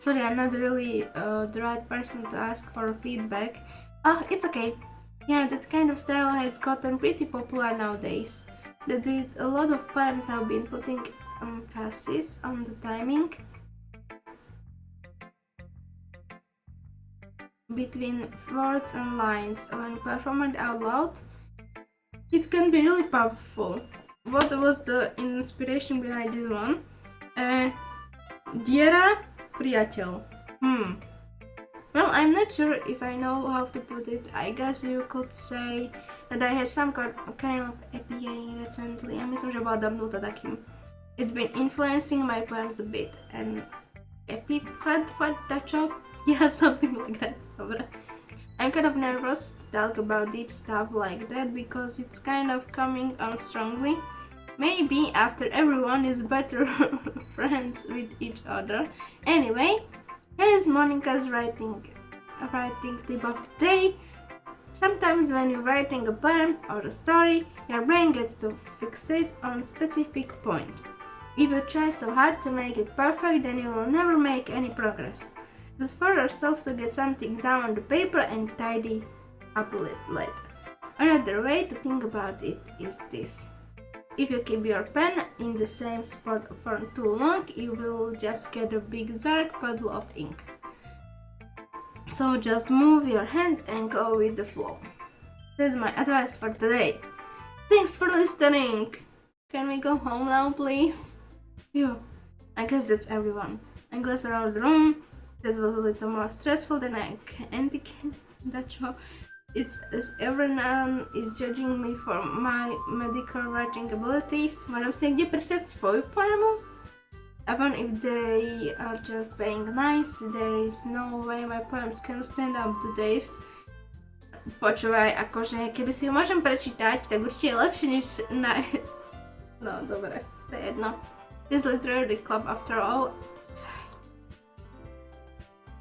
Sorry, I'm not really the right person to ask for feedback. Oh, it's okay. Yeah, that kind of style has gotten pretty popular nowadays. That is, a lot of poems have been putting emphasis on the timing between words and lines. When performed out loud, it can be really powerful. What was the inspiration behind this one? Diera, priateľ. Well, I'm not sure if I know how to put it. I guess you could say that I had some kind of EPA recently. Ja myslím, že bola dabnutá takým. It's been influencing my poems a bit. And yeah, something like that. Dobre. I'm kind of nervous to talk about deep stuff like that because it's kind of coming on strongly. Maybe after everyone is better friends with each other. Anyway, here is Monica's writing tip of the day. Sometimes when you're writing a poem or a story, your brain gets to fixate on a specific point. If you try so hard to make it perfect, then you will never make any progress. Just force yourself to get something down on the paper and tidy up later. Another way to think about it is this. If you keep your pen in the same spot for too long, you will just get a big dark puddle of ink. So just move your hand and go with the flow. That's my advice for today. Thanks for listening! Can we go home now, please? Phew, I guess that's everyone. I glanced around the room. That was a little more stressful than I indicated. That's all. It's as everyone is judging me for my medical writing abilities. Môžem si niekde prečítať svoju poemu? Even if they are just being nice, there is no way my poems can stand up to theirs. Počúvaj, akože keby si ju môžem prečítať, tak určite je lepšie než na... No, dobre, to je jedno. This literary club after all.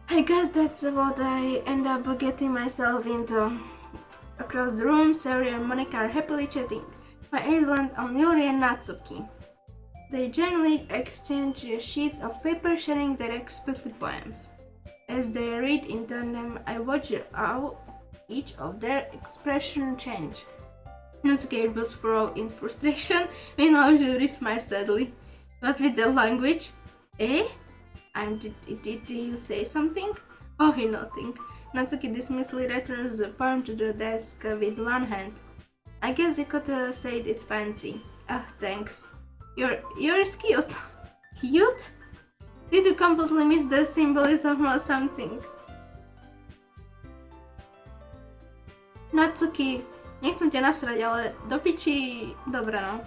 I guess that's what I end up getting myself into. Across the room, Sayori and Monica are happily chatting. My eyes land on Yuri and Natsuki. They generally exchange sheets of paper, sharing their expected poems. As they read in tandem, I watch how each of their expression change. Natsuki was thrown in frustration, meanwhile Yuri smiles sadly. What with the language? Eh? Did you say something? Oh, he nothing. Natsuki dismissively returns the poem to the desk with one hand. I guess you could say it's fancy. Oh, thanks. You're cute. Cute? Did you completely miss the symbolism or something? Natsuki, nechcem ťa nasrať, ale do piči... Dobre no.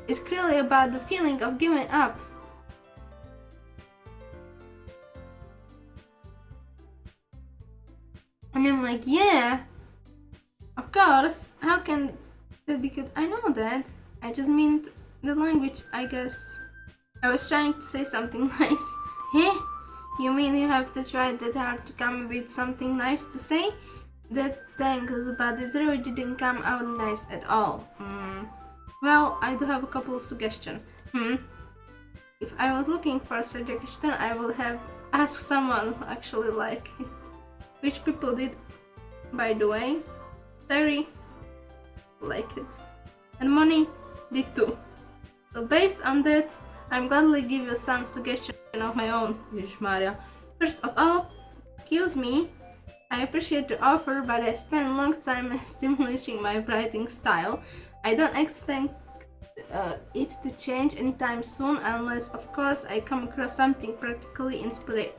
It's clearly about the feeling of giving up. And I'm like, yeah, of course, how can that be good? I know that, I just mean the language, I guess. I was trying to say something nice. Hey, you mean you have to try that hard to come with something nice to say? That thanks, but it really didn't come out nice at all. Well, I do have a couple of suggestions. If I was looking for a suggestion, I would have asked someone who actually liked it. Which people did, by the way. Terry liked it. And Moni did too. So based on that, I'm gladly give you some suggestions of my own. Maria. First of all, excuse me, I appreciate the offer, but I spent a long time stimulating my writing style. I don't expect it to change anytime soon, unless of course I come across something practically inspiring.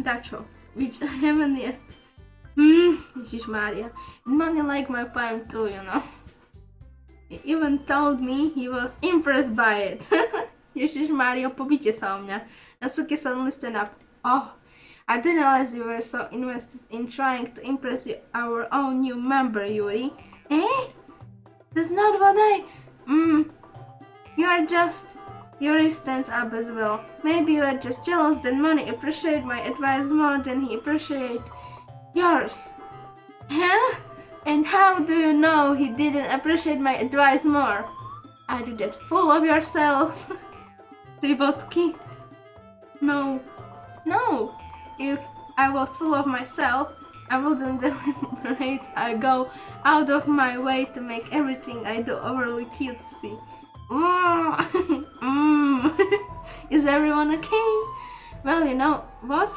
Dačo, which I haven't yet. Ježišmária. Money liked my poem too, you know. He even told me he was impressed by it. Ježišmária, pobíte sa o mňa. Natsuki suddenly stand up. Oh, I didn't realize you were so invested in trying to impress our own new member, Yuri. Eh? That's not what I... Yuri stands up as well. Maybe you are just jealous that Money appreciate my advice more than he appreciate yours. Huh? And how do you know he didn't appreciate my advice more? Are you that full of yourself? Rybotki. No. If I was full of myself, I wouldn't deliberate. I go out of my way to make everything I do overly cutesy. Is everyone okay? Well, you know what?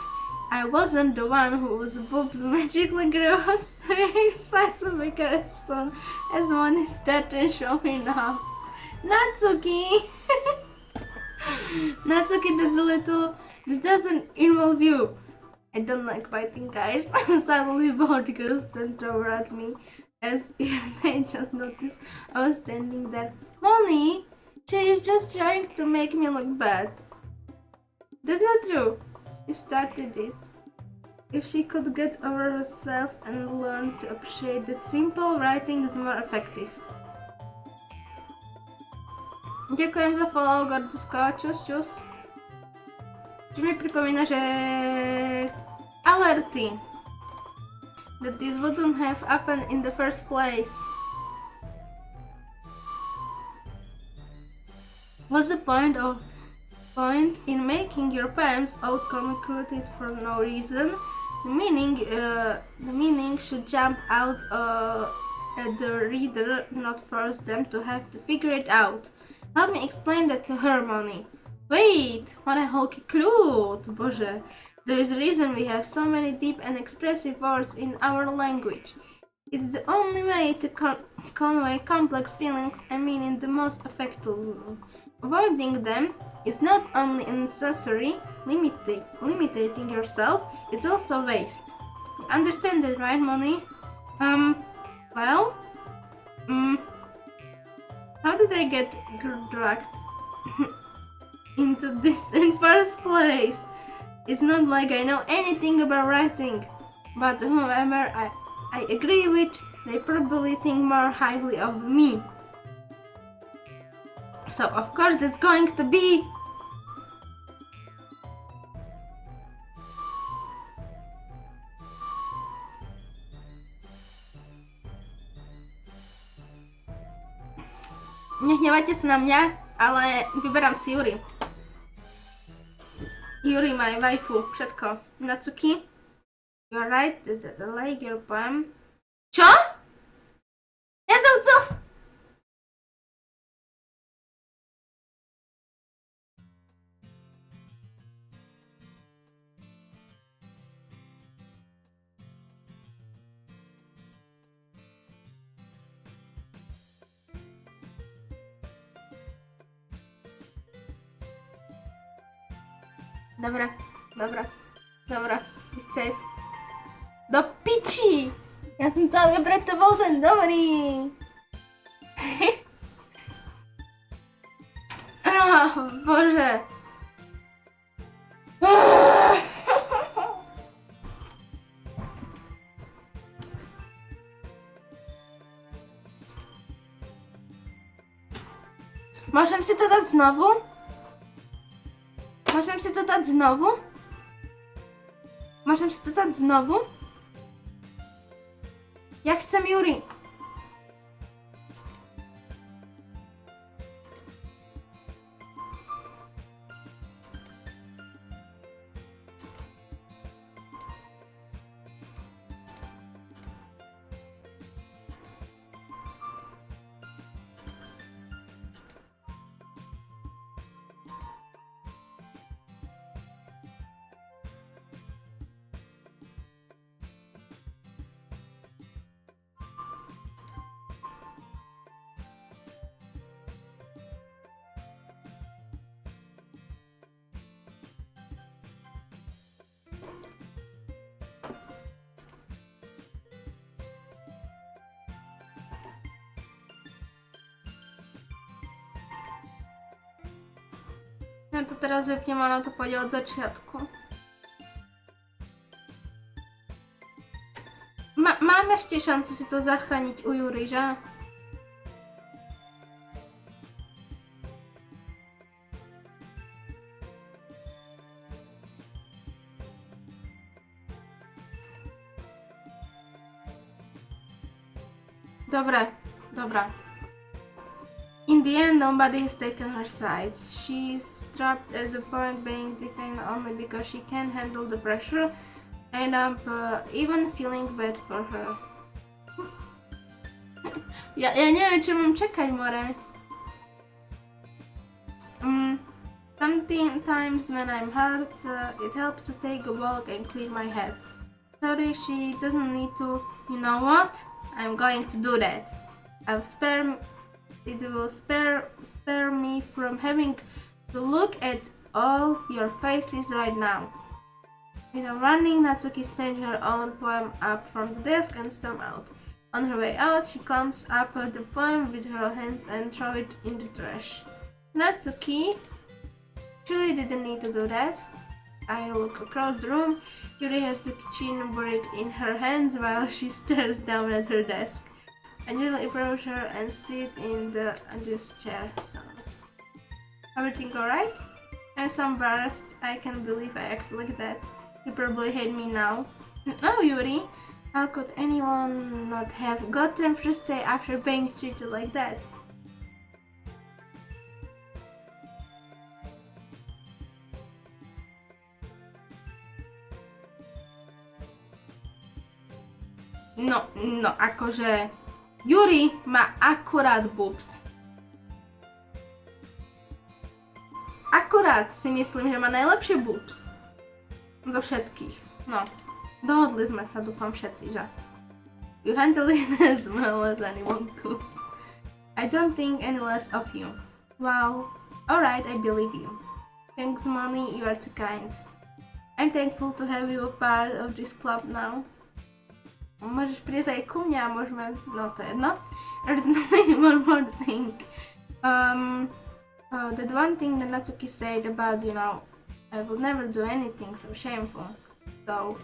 I wasn't the one whose boobs magically grew a size of a carson as one started showing up. Natsuki! Natsuki does a little. This doesn't involve you. I don't like fighting, guys. Suddenly both girls turned over at me as if they just noticed I was standing there. Molly, she is just trying to make me look bad. That's not true. She started it. If she could get over herself and learn to appreciate that simple writing is more effective. Ďakujem za follow, Gordusko. Čus. Čo mi pripomína, že alerty. That this wouldn't have happened in the first place. What's the point in making your poems out-complicated for no reason? The meaning should jump out at the reader, not force them to have to figure it out. Help me explain that to her, Money. Wait, what a hulky clue, Bože. There is a reason we have so many deep and expressive words in our language. It's the only way to convey complex feelings and meaning the most effectively. Avoiding them is not only unnecessary, limiting yourself, it's also waste. You understand that, right, Money? Well? How did I get dragged into this in first place? It's not like I know anything about writing, but whoever I agree with, they probably think more highly of me. So of course it's going to be Nehnevajte sa na mňa, ale vyberám si Yuri. Yuri, my waifu, všetko. Natsuki, you're right, I like your poem. Čo? Ja som chcel... Dobra, it's safe. Do piči! Ja som celý preto bol ten dobrý. Bože. Môžem si to dať znovu? Môžem si to dať znovu? Ja chcem Yuri. Ja to teraz vypnem a na to pôjde od začiatku. Mám ešte šancu si to zachrániť u Yuri, že? Dobre, dobra. In the end, nobody has taken her sides. She's trapped at the point being defined only because she can't handle the pressure, and I'm even feeling bad for her. Ja neviem, čo mám čakať, more. Sometimes when I'm hurt, it helps to take a walk and clear my head. Sorry, she doesn't need to. You know what? I'm going to do that. It will spare me from having to look at all your faces right now. Without running, Natsuki stands her own poem up from the desk and storms out. On her way out, she climbs up the poem with her hands and throws it in the trash. Natsuki surely didn't need to do that. I look across the room. Yuri has the kitchen brick in her hands while she stares down at her desk. I gently approach her and sit in the unused chair. So, everything alright? I'm so embarrassed. I can't believe I act like that. You probably hate me now. Oh, Yuri, how could anyone not have gotten first day after being treated like that? No, akože Yuri má akurát boobs. Akurát si myslím, že má najlepšie boobs. Zo všetkých. No, dohodli sme sa, dúfam všetci, že? You handle it as well as anyone could. I don't think any less of you. Wow, alright, I believe you. Thanks, Money, you are too kind. I'm thankful to have you a part of this club now. Môžeš prísť aj ku mňa, môžeme, no to je jedno. There's one more thing. That one thing that Natsuki said about, I will never do anything so shameful. So,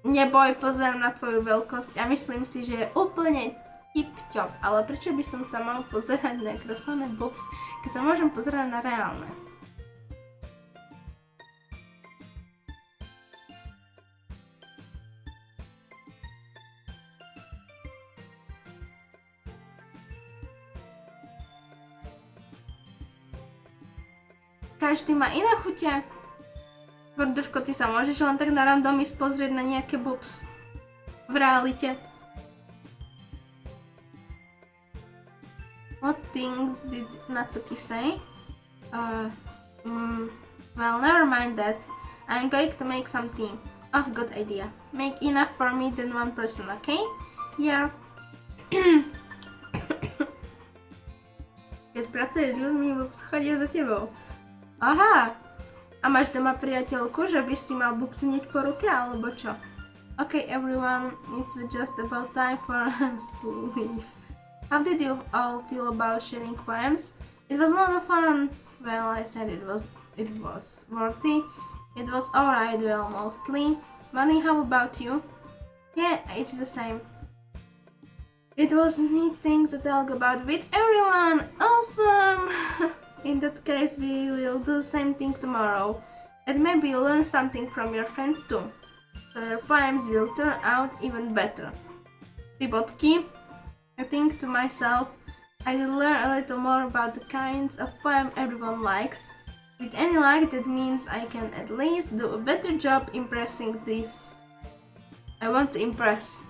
neboj, pozerám na tvoju veľkosť a myslím si, že je úplne tip-top. Ale prečo by som sa mal pozerať na kreslené boobs, keď sa môžem pozerať na reálne? Každý má iné chute. Gorduško, ty sa môžeš len tak na random ísť pozrieť na nejaké boobs v realite. What things did Natsuki say? Well, never mind that. I'm going to make something. Oh, good idea. Make enough for me than one person, okay? Yeah. Keď pracuješ s ľuďmi, boobs chodia za tebou. Aha! A máš doma priateľku, že by si mal bubcniť po ruke, alebo čo? Okay, everyone, it's just about time for us to leave. How did you all feel about sharing poems? It was a lot of fun. Well, I said it was worthy. It was alright, well, mostly. Money, how about you? Yeah, it's the same. It was a neat thing to talk about with everyone. Awesome! In that case, we will do the same thing tomorrow. And maybe you'll learn something from your friends too. So your poems will turn out even better. Pivotky. I think to myself, I will learn a little more about the kinds of poem everyone likes. With any luck, that means I can at least do a better job impressing these I want to impress.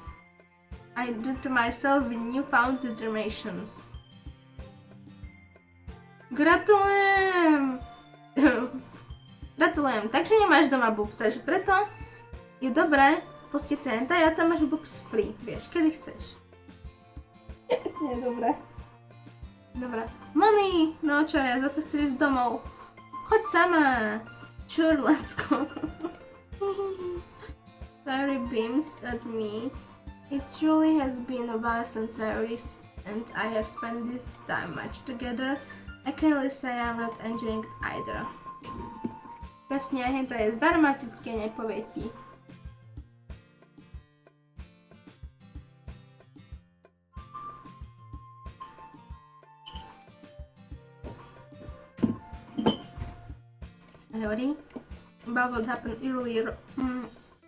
I do to myself with newfound determination. Gratulujem! Gratulujem, takže nemáš doma boobs, takže preto je dobré pustiť si hentai a tam máš boobs free, vieš, kedy chceš. Nie, dobré. Dobre. Money! No čo ja, zase chceš ísť domov. Choď sama! Sure, let's go. Sayuri beams at me. It truly has been a while since and I have spent this time much together. I can really say I'm not enjoying it either. Jasne, hentai je zdarma, vždycky nepovie ti. Sayuri, about what happened earlier.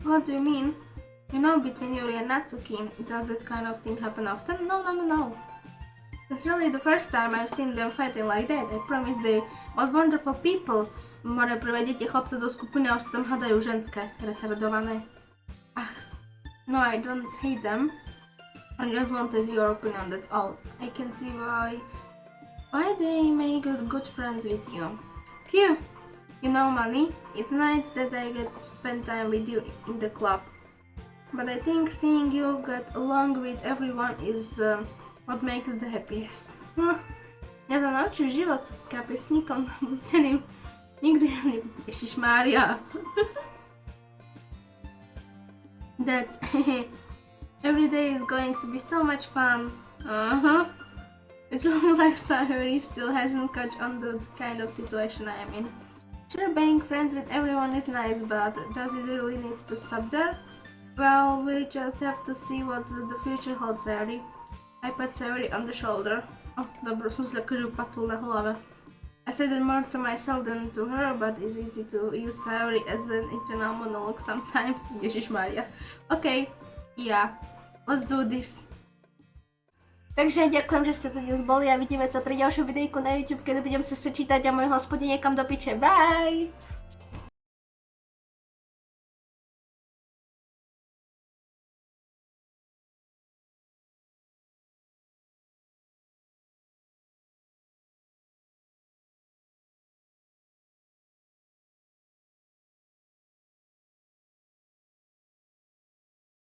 What do you mean? You know, between Yuri and Natsuki, does that kind of thing happen often? No. It's really the first time I've seen them fighting like that. I promise they are wonderful people. More privediete chlapca do skupiny a už sa tam hádajú ženské, retardované. Ach, no, I don't hate them. I just wanted your opinion, that's all. I can see why they make good friends with you. Phew! You know, Molly, it's nice that I get to spend time with you in the club. But I think seeing you get along with everyone is what makes the happiest. Mňa to naučil život s kapesníkom pusteným. Nikdy Ježišmária. That's every day is going to be so much fun. It looks like Sayuri still hasn't caught on the kind of situation I am in. Sure, being friends with everyone is nice, but does it really need to stop there? Well, we just have to see what the future holds, Sayuri. I pat Sayuri on the shoulder. Dobro, som zľakal, že patul na hlave. I said it more to myself than to her, but it's easy to use Sayuri as an internal monologue sometimes. Ježišmária. Okay, yeah, let's do this. Takže ďakujem, že ste tu dnes boli a vidíme sa pri ďalšom videjku na YouTube, keď budem sa čítať a môj hlas pôjde niekam do piče. Bye!